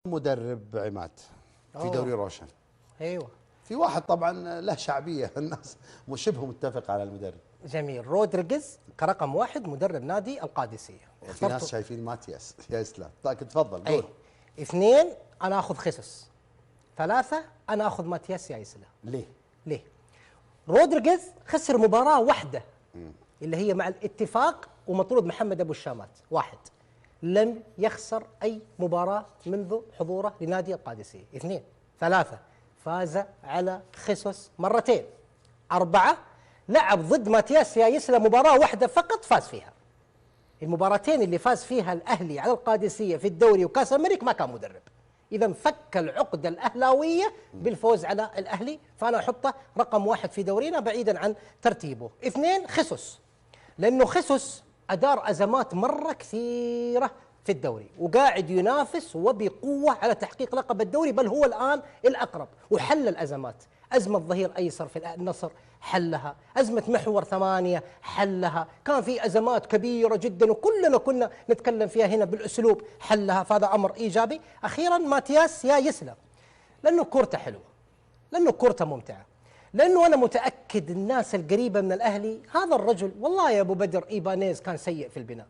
مدرب عماد في دوري روشن. ايوه، في واحد طبعا له شعبيه، الناس شبه متفق على المدرب. جميل. رودريغيز كرقم واحد مدرب نادي القادسيه. في ناس شايفين ماتياس يا اسلام. طيب تفضل قول. اثنين انا اخذ خيسوس. ثلاثه انا اخذ ماتياس يا اسلام. ليه؟ رودريغيز خسر مباراه واحده اللي هي مع الاتفاق ومطرود محمد ابو الشامات واحد. لم يخسر اي مباراه منذ حضوره لنادي القادسيه. اثنين. ثلاثه فاز على خيسوس مرتين. اربعه لعب ضد ماتياس يا يسلا مباراه واحده فقط فاز فيها. المباراتين اللي فاز فيها الاهلي على القادسيه في الدوري وكاس الملك ما كان مدرب. اذا فك العقده الاهلاويه بالفوز على الاهلي، فانا احطه رقم واحد في دورينا بعيدا عن ترتيبه. اثنين خيسوس، لانه خيسوس ادار ازمات مره كثيره في الدوري وقاعد ينافس وبقوه على تحقيق لقب الدوري، بل هو الان الاقرب وحل الازمات. ازمه ظهير ايسر في النصر حلها، ازمه محور ثمانيه حلها، كان في ازمات كبيره جدا وكلنا كنا نتكلم فيها هنا بالاسلوب، حلها، فهذا امر ايجابي. اخيرا ماتياس يا يسلم، لانه كورته حلوه، لانه كورته ممتعه، لانه انا متاكد الناس القريبه من الاهلي هذا الرجل. والله يا ابو بدر ايبانيز كان سيء في البناء،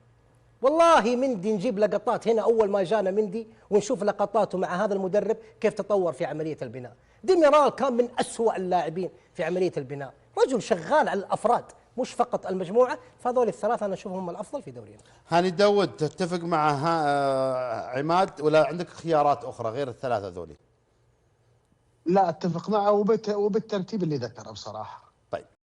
والله مندي نجيب لقطات هنا اول ما جانا مندي ونشوف لقطاته مع هذا المدرب كيف تطور في عمليه البناء. ديميرال كان من أسوأ اللاعبين في عمليه البناء، رجل شغال على الافراد مش فقط المجموعه، فهذول الثلاثه انا اشوفهم هم الافضل في دورينا. هاني داود تتفق مع عماد ولا عندك خيارات اخرى غير الثلاثه ذولي؟ لا اتفق معه وبالترتيب اللي ذكره بصراحه. طيب